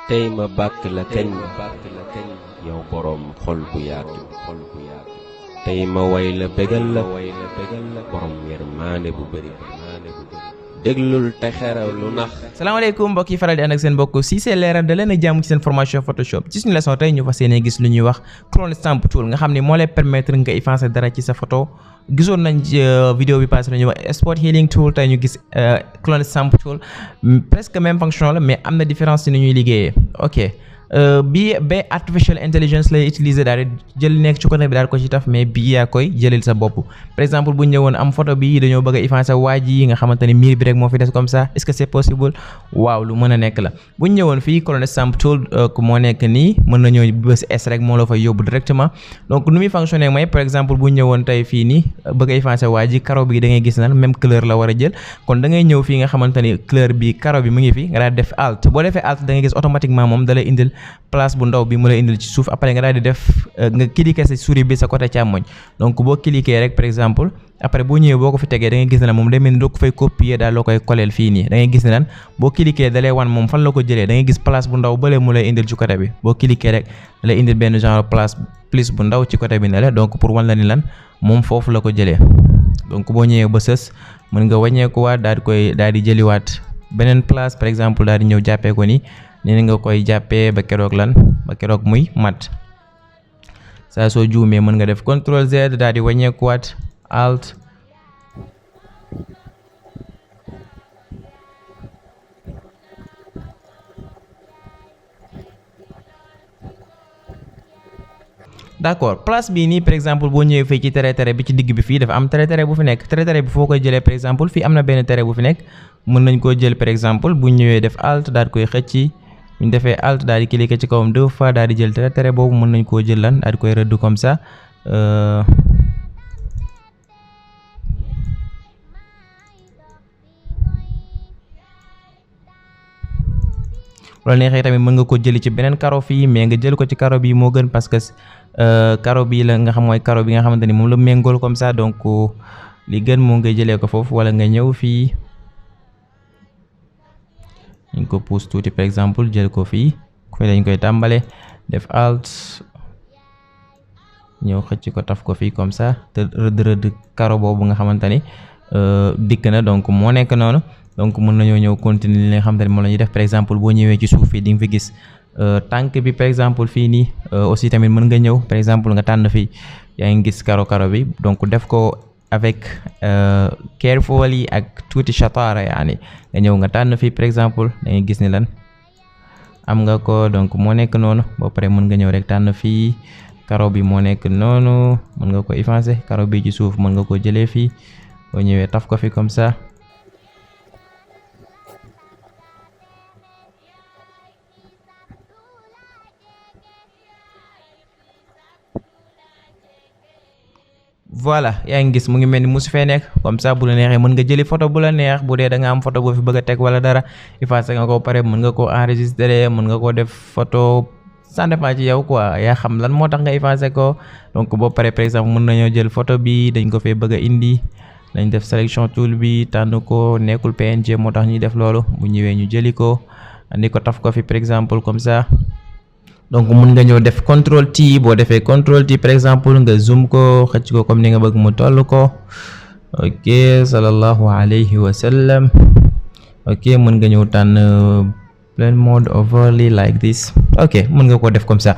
tey ma bàkk la kañ yow boroom xol bu yaatu tey ma way la bégal la boroom yërmaande bu bari déglul te xeraw lu nax. salaamaaleykum mbokk yi faral di ànd ak seen mbokk Cissé leeral da leen a jàmm ci seen formation Photoshop ci suñu leçon tey ñu fas yéene gis lu ñuy wax clone stamp tool nga xam ne moo lay permettre nga effacer dara ci sa photo. gisoon nañ vidéo bi passé nañu wax export healing tool tey ñu gis clone stamp tool presque même fonction la mais am na différence ci ni ñuy liggéeyee ok bii ba artificial intelligence lay utiliser daal di jël nekk ci côté bi daal ko ci taf mais bii yaa koy jëlil sa bopp par exemple bu ñëwoon am photo bi dañoo bëgg a effacer waa ji nga xamante ne miir bi rek moo fi des comme ça est-ce que c'est possible waaw lu mën a nekk la bu ñëwoon fii clone stamp tool moo nekk nii mën na ñëw bës S rek moo la fay yóbbu directement donc nu muy fonctionner mooy par exemple bu ñëwoon tey fii nii bëgg a effacer waa ji karo bi da ngay gis naan même couleur la war a jël kon da ngay ñëw fii nga xamante ni couleur bi karo bi mu ngi fi nga daal def alt boo defee alt da ngay gis automatiquement moom da lay indil place bu ndaw bi mu lay indil ci suuf après nga daal di def nga cliquer sa souris bi sa côté càmmoñ donc boo cliquer rek par exemple après boo ñëwee boo ko fi tegee da ngay gis ne la moom day mel ni doo ko fay copier daal loo koy koleel fii nii da ngay gis ne lan boo cliquer da lay wan moom fan la ko jëlee da ngay gis place bu ndaw bële mu lay indil ci côté bi boo cliquer rek da lay indil benn genre place plus bu ndaw ci côté bi ne la donc pour wan la ni lan moom foofu la ko jëlee donc boo ñëwee ba sës mën nga wàññeekuwaat daal di jëliwaat beneen place par exemple daal di ñëw jàppee ko ni nga koy jàppee ba keroog muy mat saa soo juumee mën nga def CTRL Z daal di wàññeekuwaat alt d'accord place bii nii par exemple boo ñëwee fii ci tere bi ci digg bi fii dafa am tere bu fi nekk tere bi foo koy jëlee par exemple fii am na benn tere bu fi nekk mën nañ koo jël par exemple bu ñëwee def alt daal di koy xëcc bu ñu defee alt daal di cliquer ci kawam 2 fois daal di jël tere boobu mën nañ koo jël lan daal di koy rëdd comme ça loolu neexee tamit mën nga ko jëli ci beneen karo fii mais nga jël ko ci karo bi moo gën parce que karo bi la nga xam mooy karo bi nga xamante ni moom la méngool comme ça donc li gën moo nga jëlee ko foofu wala nga ñëw fii ñu ko pousse tuuti par exemple jël ko fii dañ koy tàmbale def alt ñëw xëcc ko taf ko fii comme ça te rëdd karo boobu nga xamante ni dikk na donc moo nekk noonu donc mën nañoo ñëw continuer li nga xamante ni moom la ñuy def par exemple boo ñëwee ci suuf fii di nga fi gis tànk bi par exemple fii nii aussi tamit mën nga ñëw par exemple nga tànn fii yaa ngi gis karo bi donc def ko avec carefully ak tuuti chataara yaani nga ñëw nga tànn fii par exemple da ngay gis ni lan am nga ko donc moo nekk noonu ba pare mën nga ñëw rek tànn fii karo bi moo nekk noonu mën nga ko effacer karo bi ci suuf mën nga ko jëlee fii boo ñëwee taf ko fi comme ça voilà yaa ngi gis mu ngi mel ni musu fee nekk comme ça bu la neexee mën nga jëli photo bu la neex bu dee da nga am photo boo fi bëgg a teg wala dara effacer nga ko pare mën nga ko enregistrer mën nga ko def photo ça dépend ci yow quoi yaa xam lan moo tax nga effacer ko donc boo pare par exemple mën nañoo jël photo bi dañ ko fee bëgg a indi dañ def sélection tool bi tànn ko nekkul PNG moo tax ñuy def loolu bu ñëwee ñu jëli ko andi ko taf ko fi par exemple comme ça donc mën nga ñëw def CTRL T boo defee CTRL T par exemple nga zoom ko xëcc ko comme ni nga bëgg mu toll ko ok sallallahu alayhi wa sallam ok mën nga ñëw tànn plain mode overlay like this ok mën nga ko def comme ça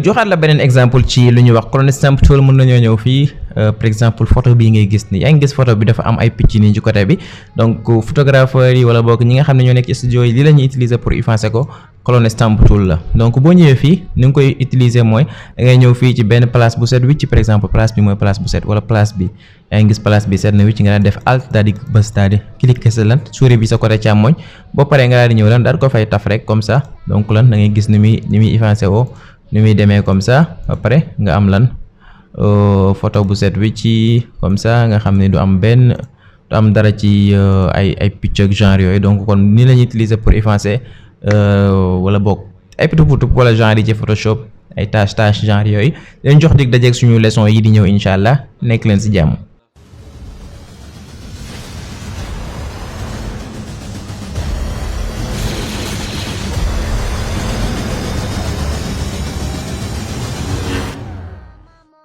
joxaat la beneen exemple ci lu ñuy wax clone stamp tool mën nañoo ñëw fii par exemple photo bii ngay gis ni yaa ngi gis photo bi dafa am ay picc nii ci côté bi donc photographeurs yi wala boog ñi nga xam ne ñoo nekk studio yi li la ñuy utiliser pour effacer ko clone stamp tool la donc boo ñëwee fii ni nga koy utiliser mooy da ngay ñëw fii ci benn place bu set wicc par exemple place bi mooy place bu set wala place bi yaa ngi gis place bi set na wicc nga daal def alt daal di bës daal di cliquer sa lan souris bi sa côté càmmoñ boo paree nga daal di ñëw lan daal ko fay taf rek comme ça donc lan da ngay gis ni muy effacer woo ni muy demee comme ça ba pare nga am lan photo bu set wi ci comme ça nga xam ne du am dara ci ay picc ak genre yooyu donc kon ni la ñuy utiliser pour effacer wala boog ay putub wala genre yi ci Photoshop ay tâche genre yooyu leen jox dig dajeeg suñu leçon yi di ñëw incha allah nekk leen ci jàmm.